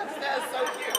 That's so cute.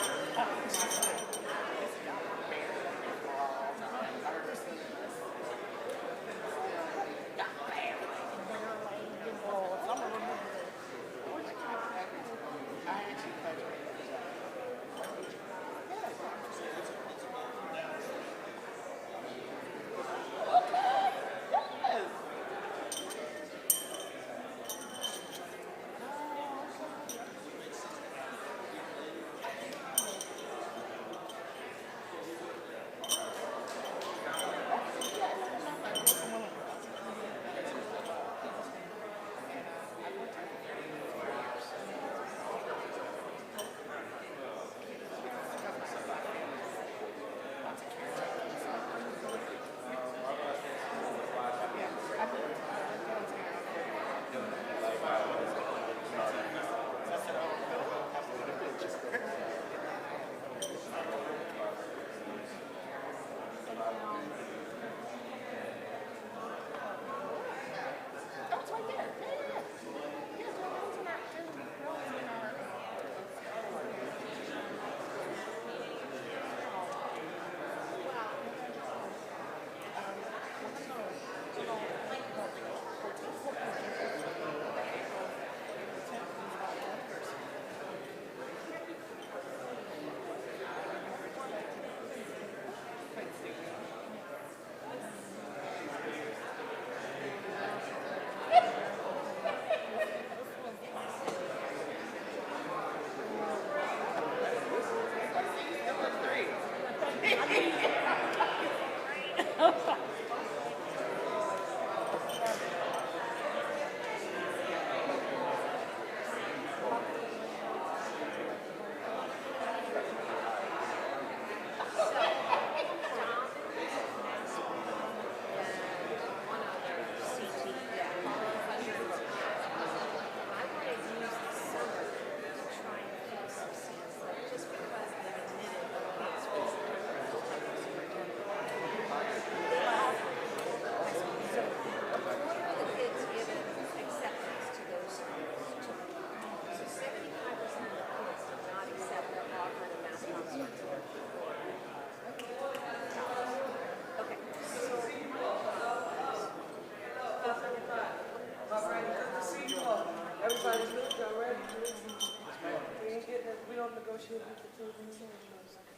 We don't negotiate with the children.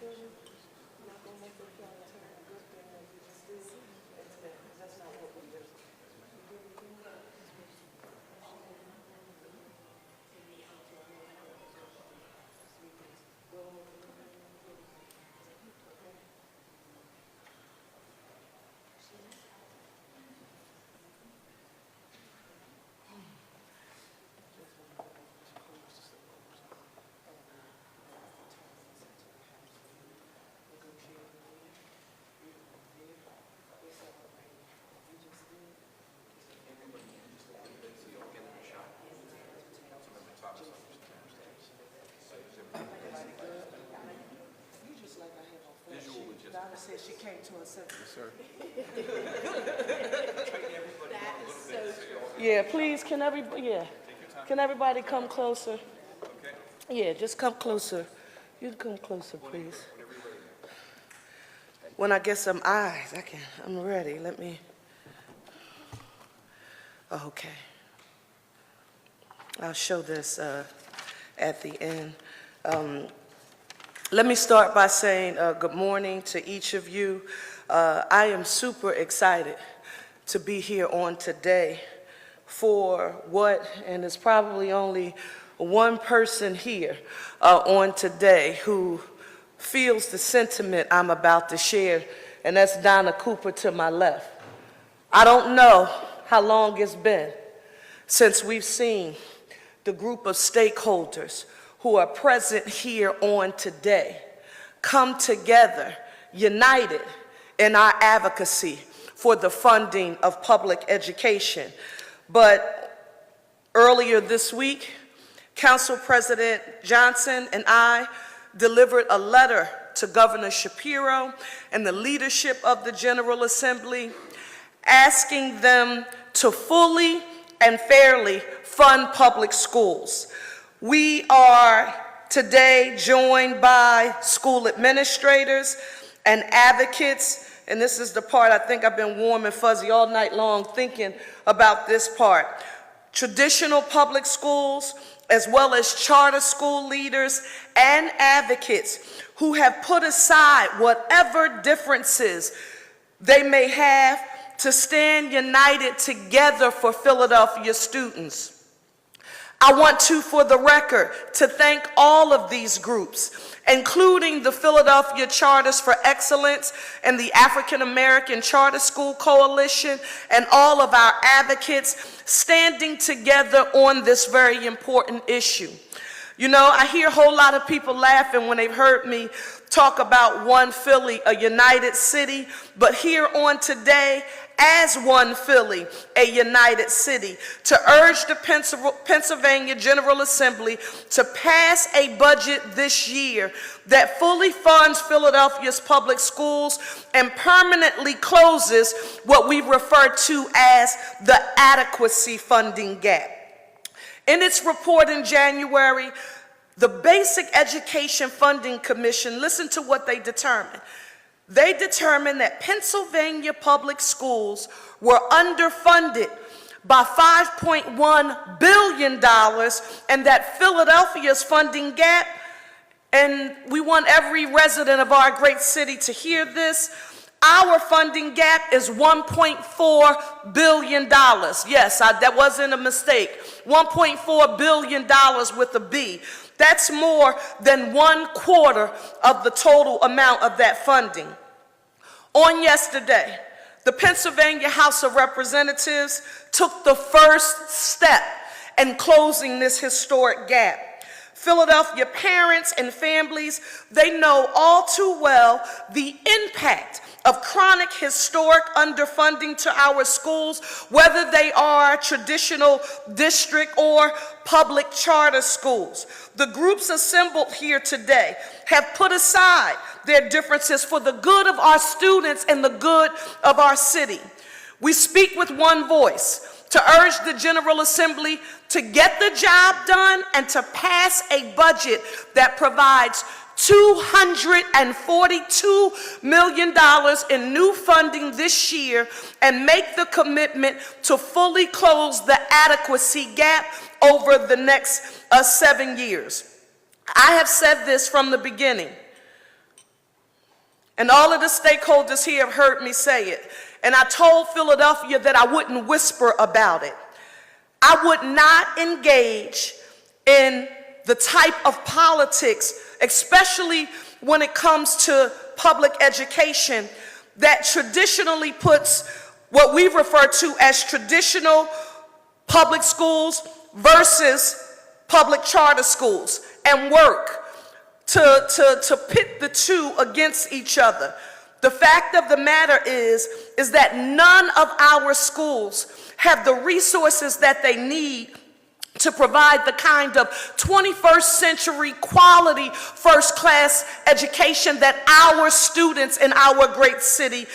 We're not going to make them feel like it's a good thing that we just do. That's not what we do. Donna said she came to her senses. Yes, sir. Yeah, please, can everybody come closer? Yeah, just come closer. You can come closer, please. When I get some eyes, I'm ready. Let me, okay. I'll show this at the end. Let me start by saying good morning to each of you. I am super excited to be here on today for what, and it's probably only one person here on today who feels the sentiment I'm about to share, and that's Donna Cooper to my left. I don't know how long it's been since we've seen the group of stakeholders who are present here on today come together, united in our advocacy for the funding of public education. But earlier this week, Council President Johnson and I delivered a letter to Governor Shapiro and the leadership of the General Assembly asking them to fully and fairly fund public schools. We are today joined by school administrators and advocates, and this is the part I think I've been warm and fuzzy all night long thinking about this part. Traditional public schools, as well as charter school leaders and advocates who have put aside whatever differences they may have to stand united together for Philadelphia students. I want to, for the record, to thank all of these groups, including the Philadelphia Charters for Excellence and the African American Charter School Coalition, and all of our advocates standing together on this very important issue. You know, I hear a whole lot of people laughing when they've heard me talk about one Philly, a united city, but here on today, as one Philly, a united city, to urge the Pennsylvania General Assembly to pass a budget this year that fully funds Philadelphia's public schools and permanently closes what we refer to as the adequacy funding gap. In its report in January, the Basic Education Funding Commission, listen to what they determined. They determined that Pennsylvania public schools were underfunded by $5.1 billion, and that Philadelphia's funding gap, and we want every resident of our great city to hear this, our funding gap is $1.4 billion. Yes, that wasn't a mistake. $1.4 billion with a B. That's more than 1/4 of the total amount of that funding. On yesterday, the Pennsylvania House of Representatives took the first step in closing this historic gap. Philadelphia parents and families, they know all too well the impact of chronic historic underfunding to our schools, whether they are traditional district or public charter schools. The groups assembled here today have put aside their differences for the good of our students and the good of our city. We speak with one voice to urge the General Assembly to get the job done and to pass a budget that provides $242 million in new funding this year and make the commitment to fully close the adequacy gap over the next 7 years. I have said this from the beginning, and all of the stakeholders here have heard me say it, and I told Philadelphia that I wouldn't whisper about it. I would not engage in the type of politics, especially when it comes to public education, that traditionally puts what we refer to as traditional public schools versus public charter schools, and work to pit the two against each other. The fact of the matter is that none of our schools have the resources that they need to provide the kind of 21st century quality first-class education that our students in our great city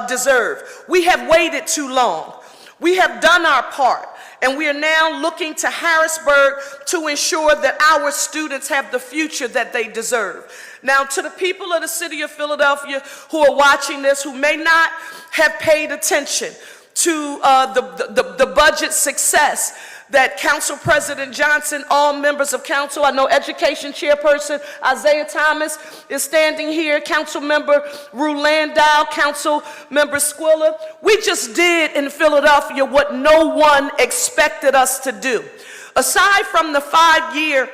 deserve. We have waited too long. We have done our part, and we are now looking to Harrisburg to ensure that our students have the future that they deserve. Now, to the people of the city of Philadelphia who are watching this, who may not have paid attention to the budget success that Council President Johnson, all members of council, I know Education Chairperson Isaiah Thomas is standing here, Council Member Rue Landau, Council Member Squilla. We just did in Philadelphia what no one expected us to do. Aside from the 5-year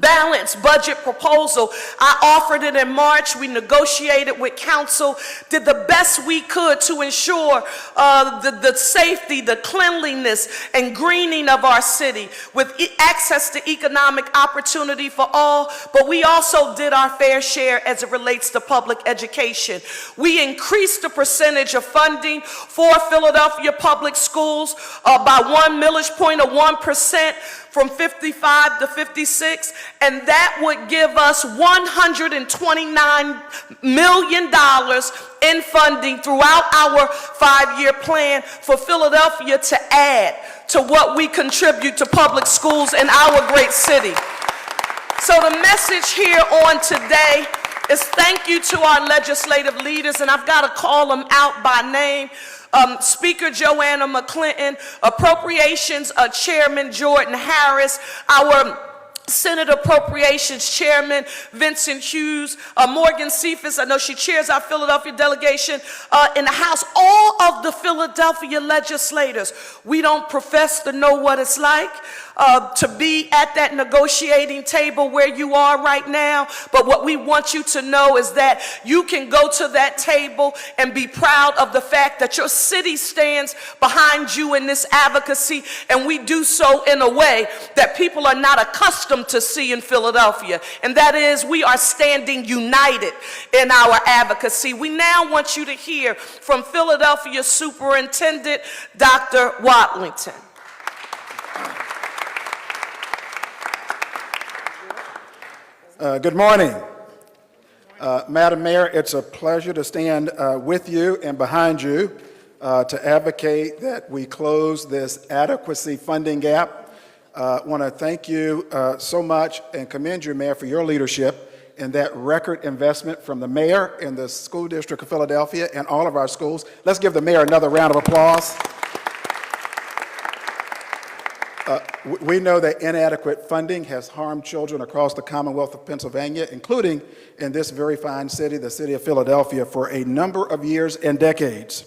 balanced budget proposal, I offered it in March. We negotiated with council, did the best we could to ensure the safety, the cleanliness, and greening of our city with access to economic opportunity for all, but we also did our fair share as it relates to public education. We increased the percentage of funding for Philadelphia public schools by 1 millage point of 1%, from 55 to 56, and that would give us $129 million in funding throughout our 5-year plan for Philadelphia to add to what we contribute to public schools in our great city. So the message here on today is thank you to our legislative leaders, and I've got to call them out by name. Speaker Joanna McClinton, Appropriations Chairman Jordan Harris, our Senate Appropriations Chairman Vincent Hughes, Morgan Cephas, I know she chairs our Philadelphia delegation in the House, all of the Philadelphia legislators. We don't profess to know what it's like to be at that negotiating table where you are right now, but what we want you to know is that you can go to that table and be proud of the fact that your city stands behind you in this advocacy, and we do so in a way that people are not accustomed to see in Philadelphia, and that is we are standing united in our advocacy. We now want you to hear from Philadelphia Superintendent Dr. Watlington. Good morning. Madam Mayor, it's a pleasure to stand with you and behind you to advocate that we close this adequacy funding gap. I want to thank you so much and commend you, Mayor, for your leadership in that record investment from the mayor and the school district of Philadelphia and all of our schools. Let's give the mayor another round of applause. We know that inadequate funding has harmed children across the Commonwealth of Pennsylvania, including in this very fine city, the city of Philadelphia, for a number of years and decades.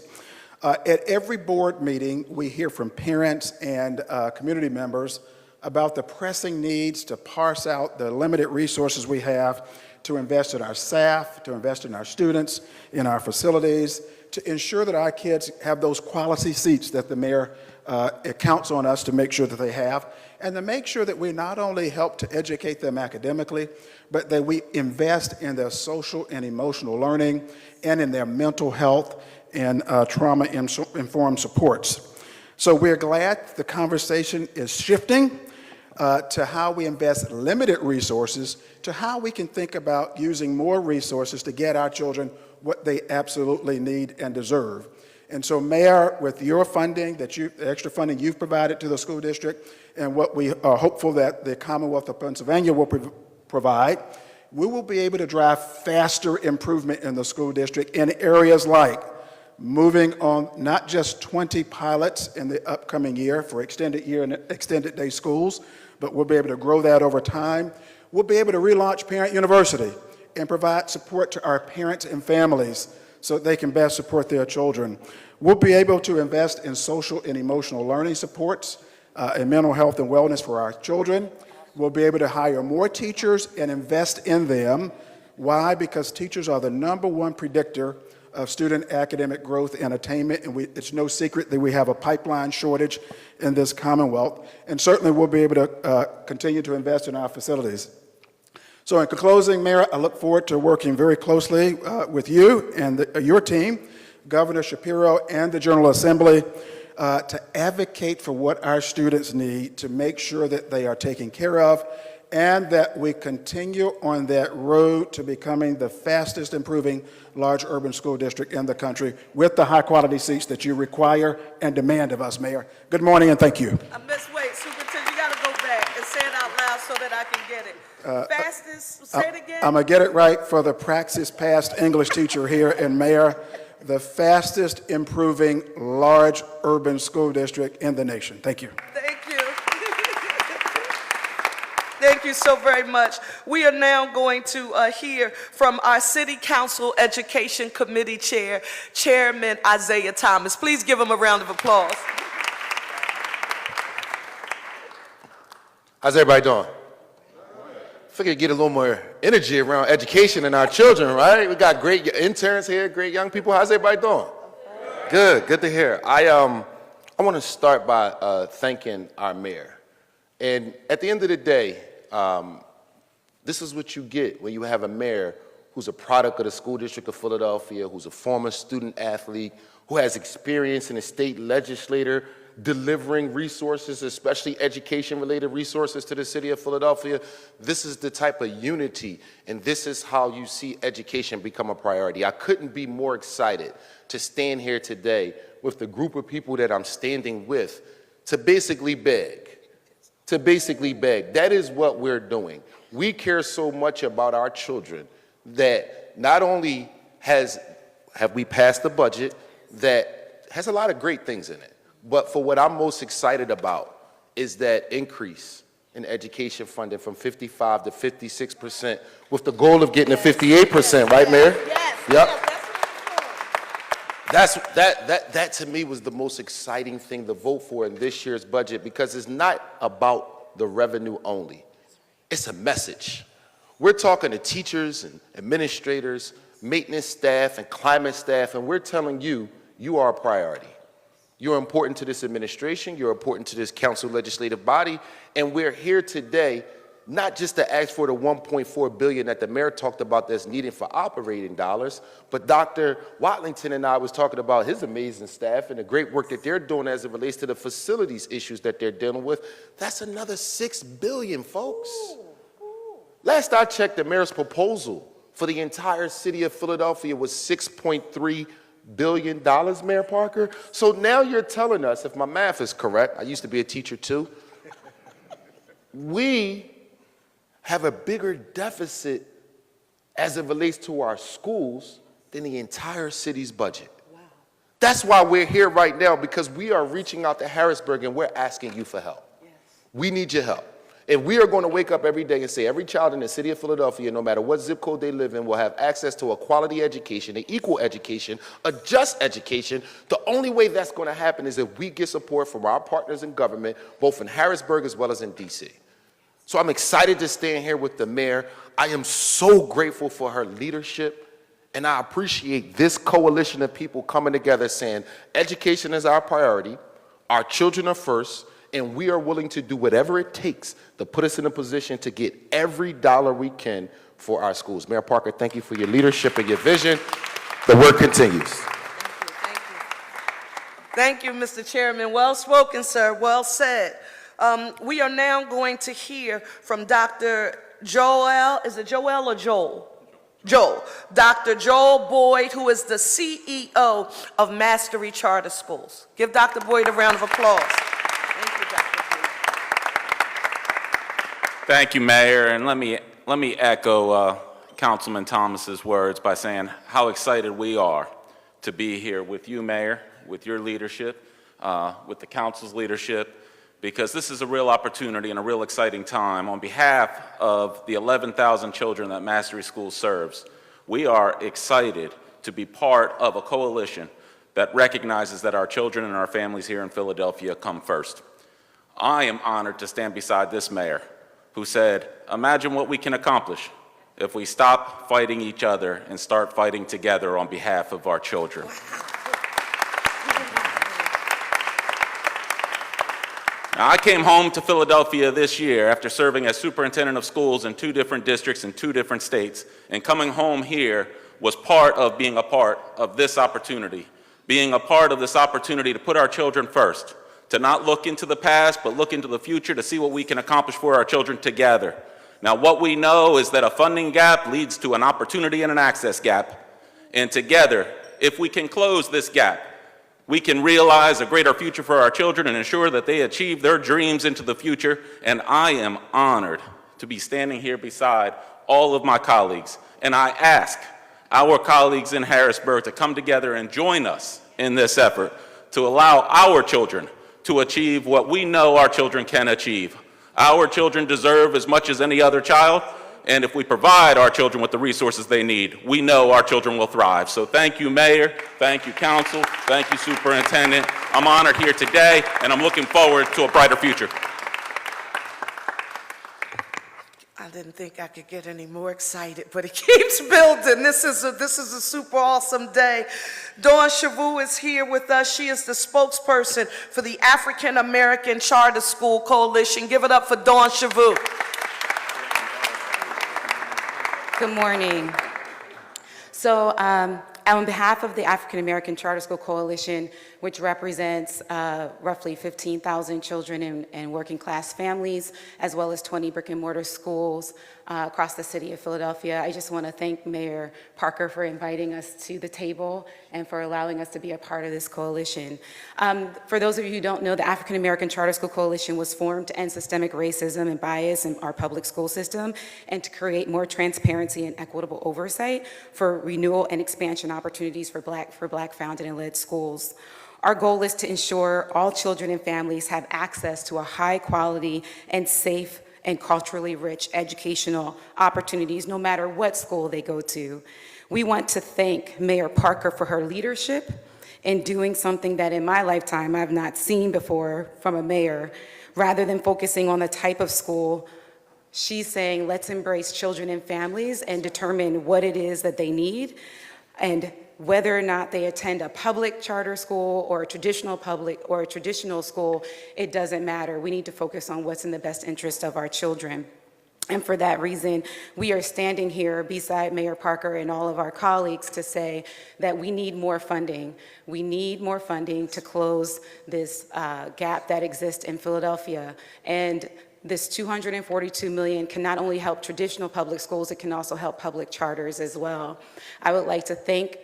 At every board meeting, we hear from parents and community members about the pressing needs to parse out the limited resources we have to invest in our staff, to invest in our students, in our facilities, to ensure that our kids have those quality seats that the mayor counts on us to make sure that they have, and to make sure that we not only help to educate them academically, but that we invest in their social and emotional learning and in their mental health and trauma-informed supports. So we're glad the conversation is shifting to how we invest limited resources to how we can think about using more resources to get our children what they absolutely need and deserve. And so, Mayor, with your funding, the extra funding you've provided to the school district, and what we are hopeful that the Commonwealth of Pennsylvania will provide, we will be able to drive faster improvement in the school district in areas like moving on not just 20 pilots in the upcoming year for extended year and extended day schools, but we'll be able to grow that over time. We'll be able to relaunch Parent University and provide support to our parents and families so they can best support their children. We'll be able to invest in social and emotional learning supports and mental health and wellness for our children. We'll be able to hire more teachers and invest in them. Why? Because teachers are the #1 predictor of student academic growth and attainment, and it's no secret that we have a pipeline shortage in this Commonwealth. And certainly we'll be able to continue to invest in our facilities. So in closing, Mayor, I look forward to working very closely with you and your team, Governor Shapiro and the General Assembly, to advocate for what our students need, to make sure that they are taken care of, and that we continue on that road to becoming the fastest improving large urban school district in the country with the high quality seats that you require and demand of us, Mayor. Good morning and thank you. Wait, Superintendent, you got to go back and say it out loud so that I can get it. Fastest, say it again. I'm going to get it right for the praxis past English teacher here, and Mayor, the fastest improving large urban school district in the nation. Thank you. Thank you. Thank you so very much. We are now going to hear from our City Council Education Committee Chair, Chairman Isaiah Thomas. Please give him a round of applause. How's everybody doing? Figured get a little more energy around education and our children, right? We got great interns here, great young people. How's everybody doing? Good to hear. I want to start by thanking our mayor. And at the end of the day, this is what you get when you have a mayor who's a product of the school district of Philadelphia, who's a former student athlete, who has experience in the state legislature, delivering resources, especially education-related resources to the city of Philadelphia. This is the type of unity, and this is how you see education become a priority. I couldn't be more excited to stand here today with the group of people that I'm standing with to basically beg, to basically beg. That is what we're doing. We care so much about our children that not only have we passed the budget that has a lot of great things in it, but for what I'm most excited about is that increase in education funding from 55 to 56% with the goal of getting to 58%, right, Mayor? Yes. Yep. That to me was the most exciting thing to vote for in this year's budget, because it's not about the revenue only. It's a message. We're talking to teachers and administrators, maintenance staff and climate staff, and we're telling you, you are a priority. You're important to this administration, you're important to this council legislative body, and we're here today not just to ask for the $1.4 billion that the mayor talked about that's needed for operating dollars, but Dr. Watlington and I was talking about his amazing staff and the great work that they're doing as it relates to the facilities issues that they're dealing with. That's another $6 billion, folks. Last I checked, the mayor's proposal for the entire city of Philadelphia was $6.3 billion, Mayor Parker. So now you're telling us, if my math is correct, I used to be a teacher too, we have a bigger deficit as it relates to our schools than the entire city's budget. Wow. That's why we're here right now, because we are reaching out to Harrisburg and we're asking you for help. Yes. We need your help. If we are going to wake up every day and say every child in the city of Philadelphia, no matter what zip code they live in, will have access to a quality education, an equal education, a just education, the only way that's going to happen is if we get support from our partners in government, both in Harrisburg as well as in DC. So I'm excited to stand here with the mayor. I am so grateful for her leadership, and I appreciate this coalition of people coming together saying education is our priority, our children are first, and we are willing to do whatever it takes to put us in a position to get every dollar we can for our schools. Mayor Parker, thank you for your leadership and your vision. The work continues. Thank you. Thank you, Mr. Chairman. Well spoken, sir. Well said. We are now going to hear from Dr. Joel, is it Joel or Joel? Joel. Dr. Joel Boyd, who is the CEO of Mastery Charter Schools. Give Dr. Boyd a round of applause. Thank you, Dr. Boyd. Thank you, Mayor, and let me echo Councilman Thomas's words by saying how excited we are to be here with you, Mayor, with your leadership, with the council's leadership, because this is a real opportunity and a real exciting time. On behalf of the 11,000 children that Mastery School serves, we are excited to be part of a coalition that recognizes that our children and our families here in Philadelphia come first. I am honored to stand beside this mayor who said, imagine what we can accomplish if we stop fighting each other and start fighting together on behalf of our children. Now, I came home to Philadelphia this year after serving as superintendent of schools in 2 different districts in 2 different states, and coming home here was part of being a part of this opportunity, being a part of this opportunity to put our children first, to not look into the past, but look into the future to see what we can accomplish for our children together. Now, what we know is that a funding gap leads to an opportunity and an access gap, and together, if we can close this gap, we can realize a greater future for our children and ensure that they achieve their dreams into the future. And I am honored to be standing here beside all of my colleagues. And I ask our colleagues in Harrisburg to come together and join us in this effort to allow our children to achieve what we know our children can achieve. Our children deserve as much as any other child. And if we provide our children with the resources they need, we know our children will thrive. So thank you, Mayor. Thank you, Council. Thank you, Superintendent. I'm honored here today, and I'm looking forward to a brighter future. I didn't think I could get any more excited, but it keeps building. This is a super awesome day. Dawn Shavu is here with us. She is the spokesperson for the African American Charter School Coalition. Give it up for Dawn Shavu. Good morning. So On behalf of the African American Charter School Coalition, which represents roughly 15,000 children in working class families, as well as 20 brick and mortar schools across the city of Philadelphia, I just want to thank Mayor Parker for inviting us to the table and for allowing us to be a part of this coalition. For those of you who don't know, the African American Charter School Coalition was formed to end systemic racism and bias in our public school system and to create more transparency and equitable oversight for renewal and expansion opportunities for Black founded and led schools. Our goal is to ensure all children and families have access to a high quality and safe and culturally rich educational opportunities, no matter what school they go to. We want to thank Mayor Parker for her leadership in doing something that in my lifetime I've not seen before from a mayor. Rather than focusing on the type of school, she's saying, let's embrace children and families and determine what it is that they need, and whether or not they attend a public charter school or a traditional school, it doesn't matter. We need to focus on what's in the best interest of our children. And for that reason, we are standing here beside Mayor Parker and all of our colleagues to say that we need more funding. We need more funding to close this gap that exists in Philadelphia. And this $242 million can not only help traditional public schools, it can also help public charters as well. I would like to thank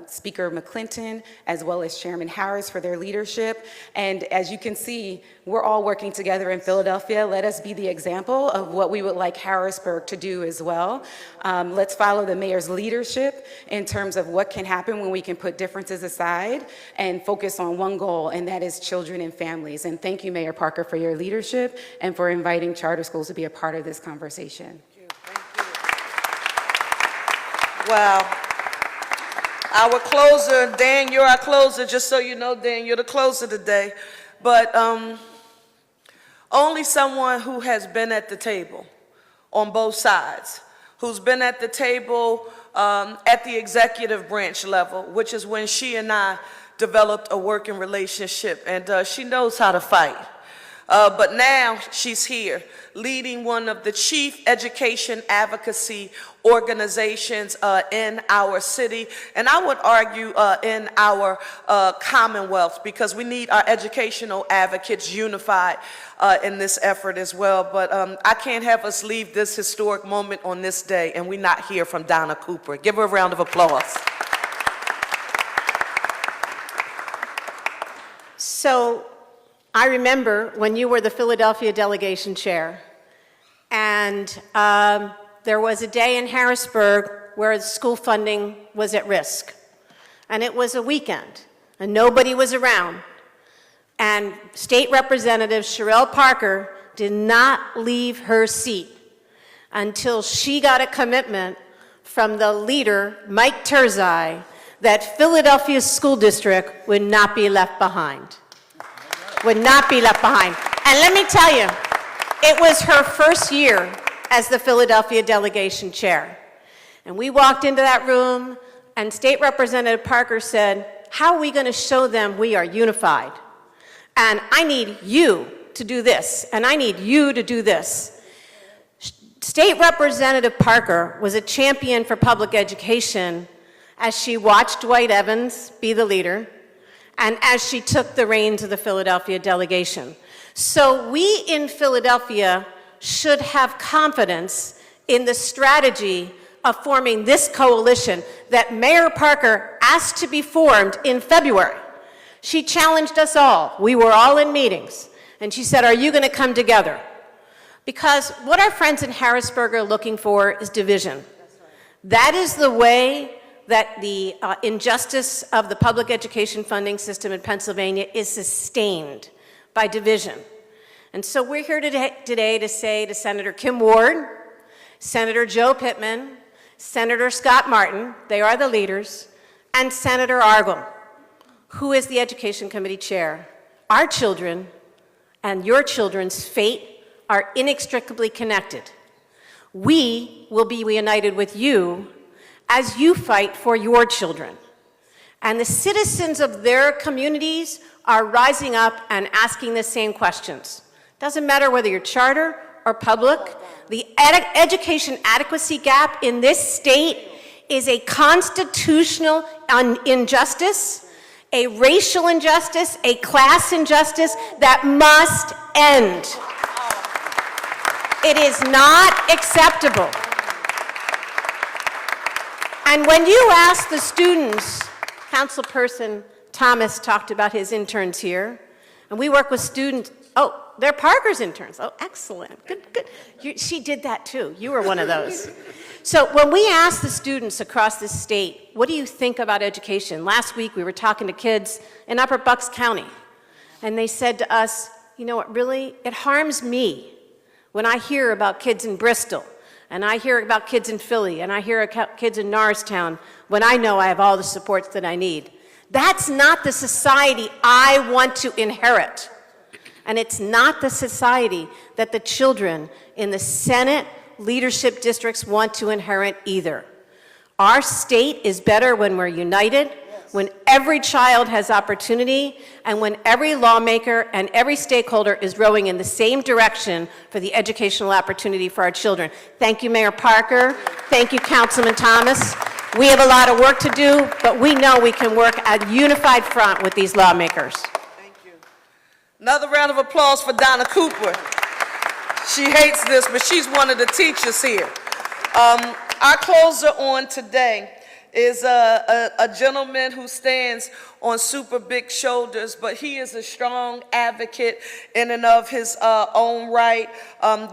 Speaker McClinton, as well as Chairman Harris for their leadership. And as you can see, we're all working together in Philadelphia. Let us be the example of what we would like Harrisburg to do as well. Let's follow the mayor's leadership in terms of what can happen when we can put differences aside and focus on one goal, and that is children and families. And thank you, Mayor Parker, for your leadership and for inviting charter schools to be a part of this conversation. Thank you. Wow. Our closer, Dan, you're our closer. Just so you know, Dan, you're the closer today. But only someone who has been at the table on both sides, who's been at the table at the executive branch level, which is when she and I developed a working relationship, and she knows how to fight. But now she's here leading one of the chief education advocacy organizations in our city, and I would argue in our Commonwealth, because we need our educational advocates unified in this effort as well. But I can't have us leave this historic moment on this day and we not hear from Donna Cooper. Give her a round of applause. So I remember when you were the Philadelphia delegation chair, and there was a day in Harrisburg where school funding was at risk. And it was a weekend, and nobody was around. And State Representative Cherelle Parker did not leave her seat until she got a commitment from the leader, Mike Terzai, that Philadelphia's school district would not be left behind. Would not be left behind. And let me tell you, it was her first year as the Philadelphia delegation chair. And we walked into that room, and State Representative Parker said, how are we going to show them we are unified? And I need you to do this, and I need you to do this. State Representative Parker was a champion for public education as she watched Dwight Evans be the leader, and as she took the reins of the Philadelphia delegation. So we in Philadelphia should have confidence in the strategy of forming this coalition that Mayor Parker asked to be formed in February. She challenged us all. We were all in meetings. And she said, are you going to come together? Because what our friends in Harrisburg are looking for is division. That is the way that the injustice of the public education funding system in Pennsylvania is sustained by division. And so we're here today to say to Senator Kim Ward, Senator Joe Pittman, Senator Scott Martin, they are the leaders, and Senator Argel, who is the Education Committee chair. Our children and your children's fate are inextricably connected. We will be united with you as you fight for your children. And the citizens of their communities are rising up and asking the same questions. Doesn't matter whether you're charter or public, the education adequacy gap in this state is a constitutional injustice, a racial injustice, a class injustice that must end. It is not acceptable. And when you ask the students, Councilperson Thomas talked about his interns here, and we work with students. Oh, they're Parker's interns. Oh, excellent. Good, good. She did that too. You were one of those. So when we ask the students across the state, what do you think about education? Last week we were talking to kids in Upper Bucks County, and they said to us, you know what, really, it harms me when I hear about kids in Bristol, and I hear about kids in Philly, and I hear about kids in Norristown, when I know I have all the supports that I need. That's not the society I want to inherit. And it's not the society that the children in the Senate leadership districts want to inherit either. Our state is better when we're united, when every child has opportunity, and when every lawmaker and every stakeholder is rowing in the same direction for the educational opportunity for our children. Thank you, Mayor Parker. Thank you, Councilman Thomas. We have a lot of work to do, but we know we can work at a unified front with these lawmakers. Thank you. Another round of applause for Donna Cooper. She hates this, but she's one of the teachers here. Our closer on today is a gentleman who stands on super big shoulders, but he is a strong advocate in and of his own right.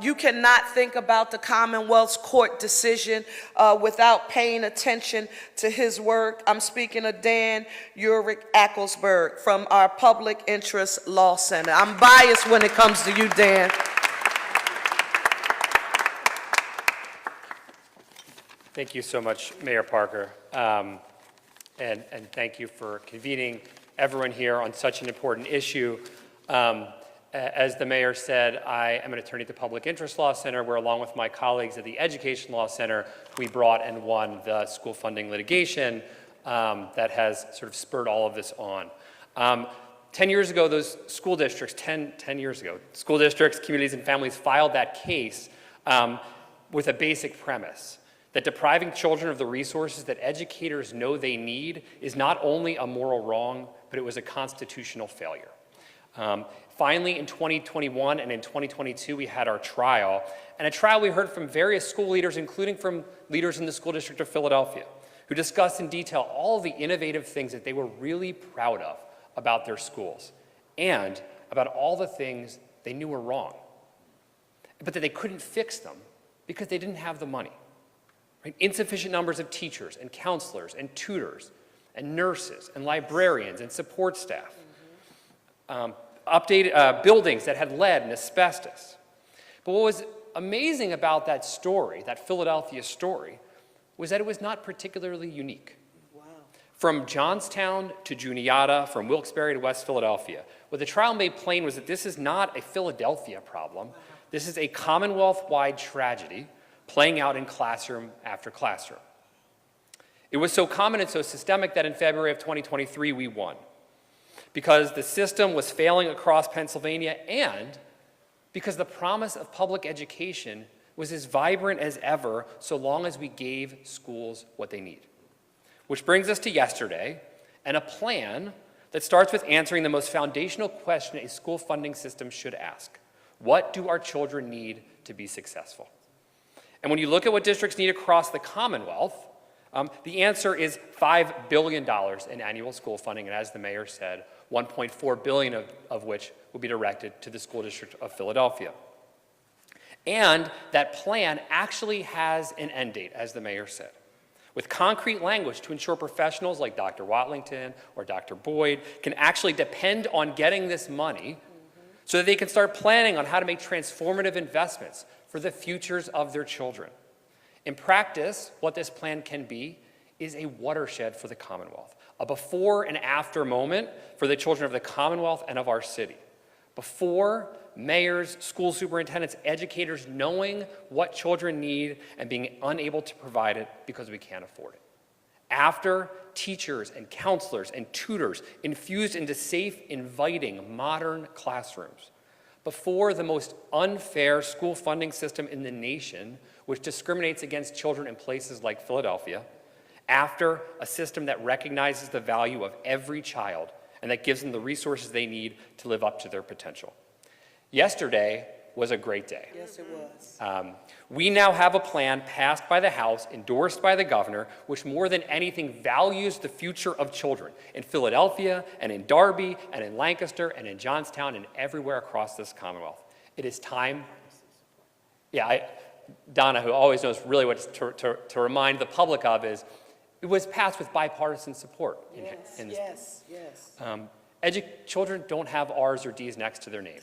You cannot think about the Commonwealth's court decision without paying attention to his work. I'm speaking of Dan Urich-Acklesberg from our Public Interest Law Center. I'm biased when it comes to you, Dan. Thank you so much, Mayor Parker, and thank you for convening everyone here on such an important issue. As the mayor said, I am an attorney at the Public Interest Law Center, where along with my colleagues at the Education Law Center, we brought and won the school funding litigation that has sort of spurred all of this on. 10 years ago, those school districts, 10 years ago, school districts, communities, and families filed that case with a basic premise: that depriving children of the resources that educators know they need is not only a moral wrong, but it was a constitutional failure. Finally, in 2021 and in 2022, we had our trial. And a trial we heard from various school leaders, including from leaders in the School District of Philadelphia, who discussed in detail all the innovative things that they were really proud of about their schools, and about all the things they knew were wrong, but that they couldn't fix them because they didn't have the money. Right? Insufficient numbers of teachers and counselors and tutors and nurses and librarians and support staff. Updated buildings that had lead and asbestos. But what was amazing about that story, that Philadelphia story, was that it was not particularly unique. Wow. From Johnstown to Juniata, from Wilkes-Barre to West Philadelphia, what the trial made plain was that this is not a Philadelphia problem. Wow. This is a Commonwealth-wide tragedy playing out in classroom after classroom. It was so common and so systemic that in February of 2023, we won, because the system was failing across Pennsylvania, and because the promise of public education was as vibrant as ever so long as we gave schools what they need. Which brings us to yesterday, and a plan that starts with answering the most foundational question a school funding system should ask: what do our children need to be successful? And when you look at what districts need across the Commonwealth, the answer is $5 billion in annual school funding, and as the mayor said, $1.4 billion of which will be directed to the School District of Philadelphia. And that plan actually has an end date, as the mayor said, with concrete language to ensure professionals like Dr. Watlington or Dr. Boyd can actually depend on getting this money so that they can start planning on how to make transformative investments for the futures of their children. In practice, what this plan can be is a watershed for the Commonwealth, a before and after moment for the children of the Commonwealth and of our city. Before, mayors, school superintendents, educators knowing what children need and being unable to provide it because we can't afford it. After, teachers and counselors and tutors infused into safe, inviting, modern classrooms. Before, the most unfair school funding system in the nation, which discriminates against children in places like Philadelphia. after a system that recognizes the value of every child and that gives them the resources they need to live up to their potential. Yesterday was a great day. Yes, it was. We now have a plan passed by the House, endorsed by the governor, which more than anything values the future of children in Philadelphia and in Derby and in Lancaster and in Johnstown and everywhere across this Commonwealth. It is time. Donna, who always knows really what to remind the public of, is it was passed with bipartisan support. Yes. Children don't have R's or D's next to their name.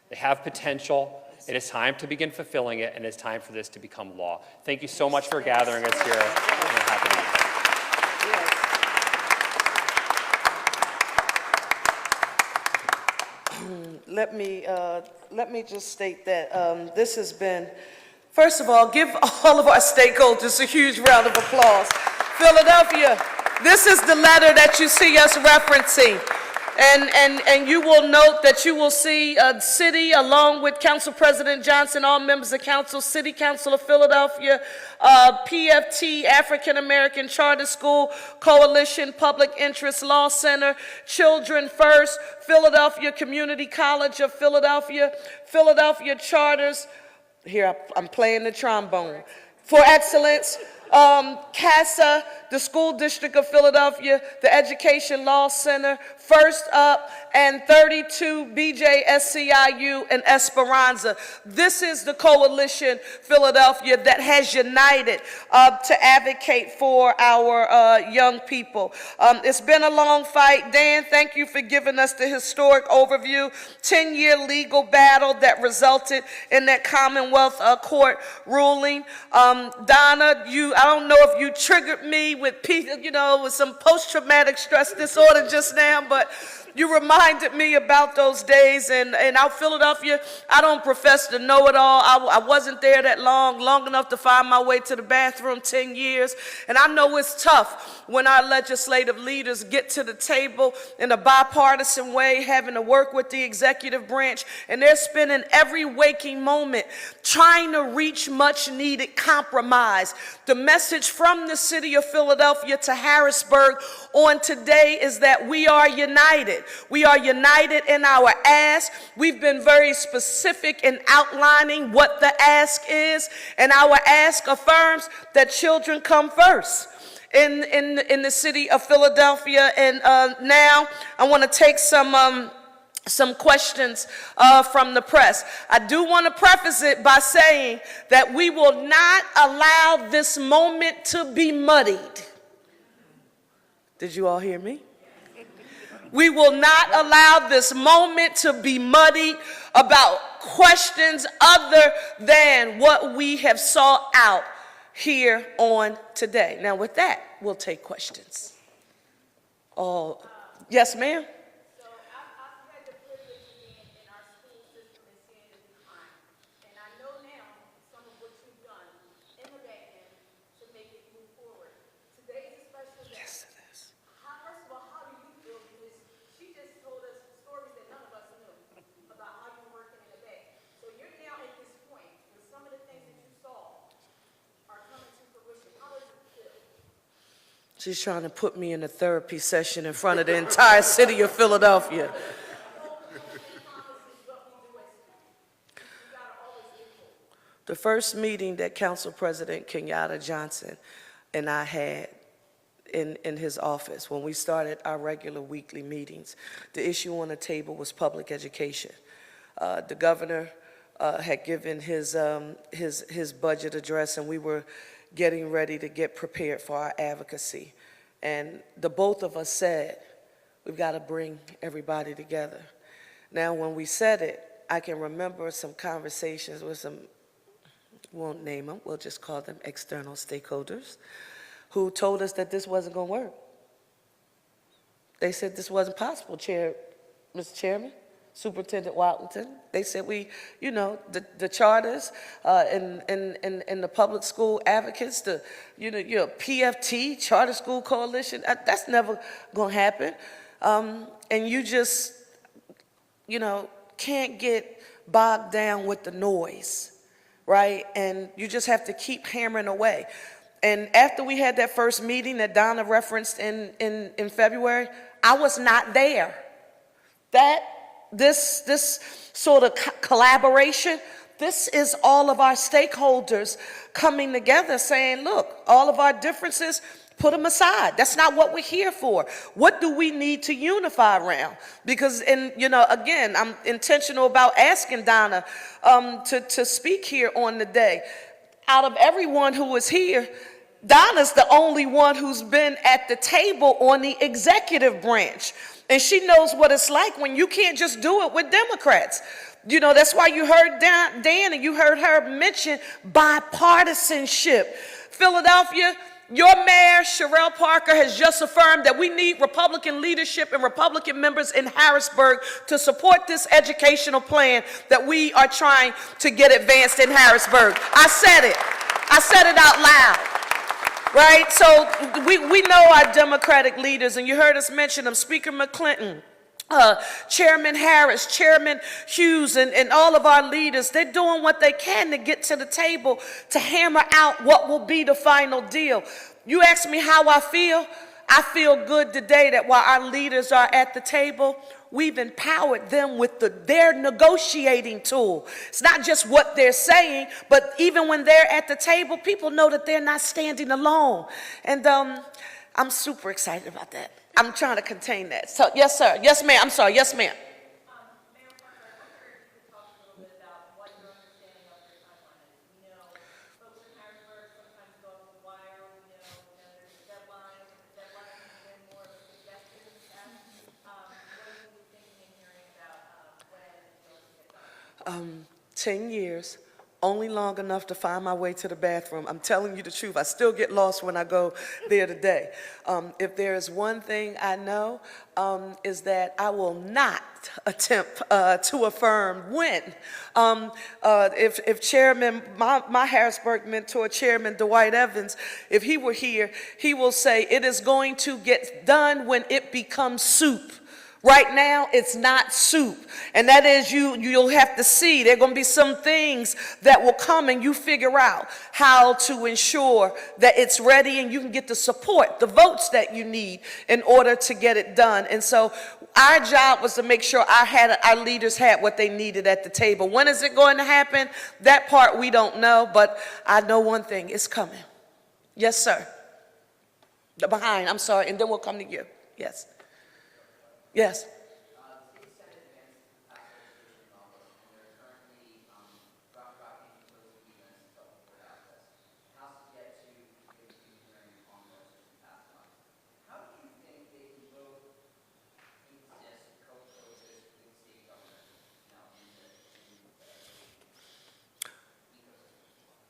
They have potential. It is time to begin fulfilling it, and it's time for this to become law. Thank you so much for gathering us here. We're happy to be here. Let me just state that this has been, first of all, give all of our stakeholders a huge round of applause. Philadelphia, this is the letter that you see us referencing. And you will note that you will see a city, along with Council President Johnson, all members of council, City Council of Philadelphia, PFT, African American Charter School Coalition, Public Interest Law Center, Children First, Philadelphia Community College of Philadelphia, Philadelphia Charters, here I'm playing the trombone, for Excellence, CASA, the School District of Philadelphia, the Education Law Center, First Up, and 32 BJSCIU and Esperanza. This is the coalition, Philadelphia, that has united to advocate for our young people. It's been a long fight. Dan, thank you for giving us the historic overview, 10-year legal battle that resulted in that Commonwealth Court ruling. Donna, I don't know if you triggered me with some post-traumatic stress disorder just now, but you reminded me about those days, and out Philadelphia, I don't profess to know it all. I wasn't there that long enough to find my way to the bathroom 10 years, and I know it's tough when our legislative leaders get to the table in a bipartisan way, having to work with the executive branch, and they're spending every waking moment trying to reach much-needed compromise. The message from the city of Philadelphia to Harrisburg on today is that we are united. We are united in our ask. We've been very specific in outlining what the ask is, and our ask affirms that children come first in the city of Philadelphia. And now I want to take some questions from the press. I do want to preface it by saying that we will not allow this moment to be muddied. Did you all hear me? We will not allow this moment to be muddied about questions other than what we have sought out here on today. Now, with that, we'll take questions. Oh, yes, ma'am? She's trying to put me in a therapy session in front of the entire city of Philadelphia. The first meeting that Council President Kenyatta Johnson and I had in his office, when we started our regular weekly meetings, the issue on the table was public education. The governor had given his budget address, and we were getting ready to get prepared for our advocacy. And the both of us said, we've got to bring everybody together. Now, when we said it, I can remember some conversations with some, won't name them, we'll just call them external stakeholders, who told us that this wasn't going to work. They said this wasn't possible, Mr. Chairman, Superintendent Watlington. They said the charters and the public school advocates, the PFT, Charter School Coalition, that's never going to happen. And you just, can't get bogged down with the noise, right? And you just have to keep hammering away. And after we had that first meeting that Donna referenced in February, I was not there. This sort of collaboration, this is all of our stakeholders coming together saying, look, all of our differences, put them aside. That's not what we're here for. What do we need to unify around? Because, again, I'm intentional about asking Donna to speak here on the day. Out of everyone who was here, Donna's the only one who's been at the table on the executive branch. And she knows what it's like when you can't just do it with Democrats. That's why you heard Dan and you heard her mention bipartisanship. Philadelphia, your mayor, Cherelle Parker, has just affirmed that we need Republican leadership and Republican members in Harrisburg to support this educational plan that we are trying to get advanced in Harrisburg. I said it. I said it out loud. Right? So we know our Democratic leaders, and you heard us mention them, Speaker McClinton, Chairman Harris, Chairman Hughes, and all of our leaders. They're doing what they can to get to the table to hammer out what will be the final deal. You ask me how I feel. I feel good today that while our leaders are at the table, we've empowered them with their negotiating tool. It's not just what they're saying, but even when they're at the table, people know that they're not standing alone. And I'm super excited about that. I'm trying to contain that. So, yes, sir. Yes, ma'am. I'm sorry. Yes, ma'am. Mayor Parker, I wonder if you could talk a little bit about what your understanding of your timeline is. Folks in Harrisburg sometimes go off the wire. There's a deadline, and the deadline has been more of a suggestion. What are you thinking and hearing about when bills get done? 10 years. Only long enough to find my way to the bathroom. I'm telling you the truth. I still get lost when I go there today. If there is one thing I know, is that I will not attempt to affirm when. If Chairman, my Harrisburg mentor, Chairman Dwight Evans, if he were here, he will say it is going to get done when it becomes soup. Right now, it's not soup. And that is you'll have to see. There are going to be some things that will come and you figure out how to ensure that it's ready and you can get the support, the votes that you need in order to get it done. And so our job was to make sure our leaders had what they needed at the table. When is it going to happen? That part we don't know, but I know one thing, it's coming. Yes, sir. Behind, I'm sorry, and then we'll come to you. Yes. Yes.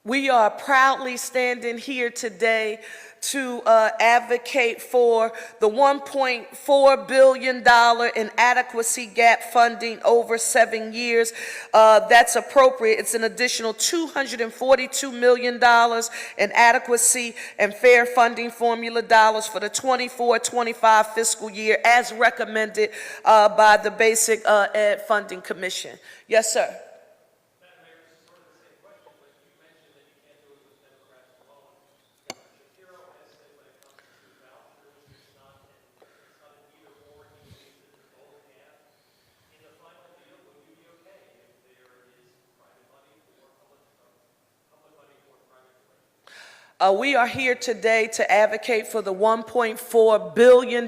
We are proudly standing here today to advocate for the $1.4 billion in adequacy gap funding over 7 years. That's appropriate. It's an additional $242 million in adequacy and fair funding formula dollars for the 24-25 fiscal year as recommended by the Basic Ed Funding Commission. Yes, sir. We are here today to advocate for the $1.4 billion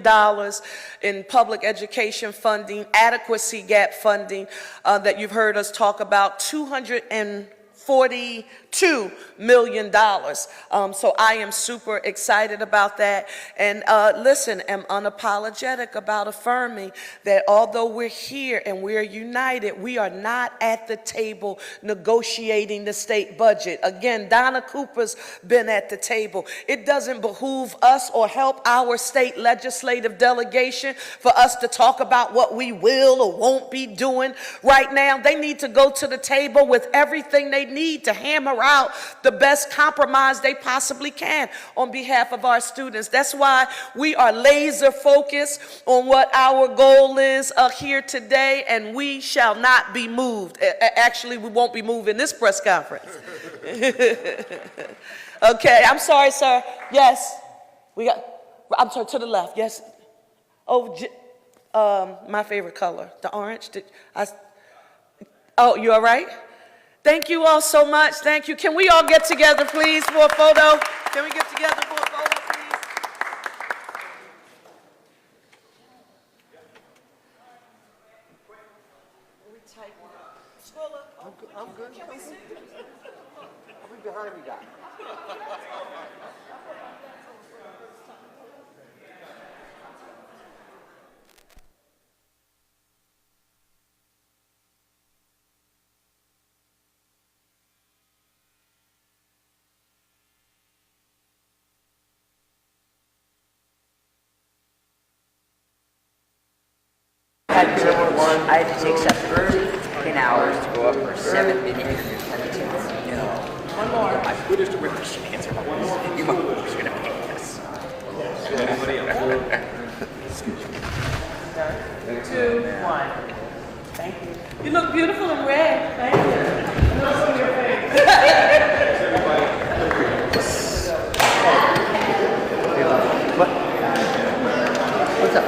in public education funding, adequacy gap funding that you've heard us talk about, $242 million. So I am super excited about that. And listen, I'm unapologetic about affirming that although we're here and we're united, we are not at the table negotiating the state budget. Again, Donna Cooper's been at the table. It doesn't behoove us or help our state legislative delegation for us to talk about what we will or won't be doing right now. They need to go to the table with everything they need need to hammer out the best compromise they possibly can on behalf of our students. That's why we are laser focused on what our goal is here today, and we shall not be moved. Actually, we won't be moving this press conference. Okay, I'm sorry, sir. Yes, I'm sorry, to the left. Yes. Oh, my favorite color, the orange. Oh, you all right? Thank you all so much. Thank you. Can we all get together, please, for a photo? Can we get together for a photo, please? I'm good. Can we see? I'll be behind you guys. I had to take 10 hours to go up for 7 minutes and 17 minutes. One more. My food is the river. She answered my voice. You're going to pay this. Anybody else? 2, 1. Thank you. You look beautiful in red. Thank you. I love your What's up?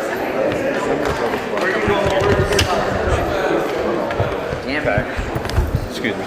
Excuse me.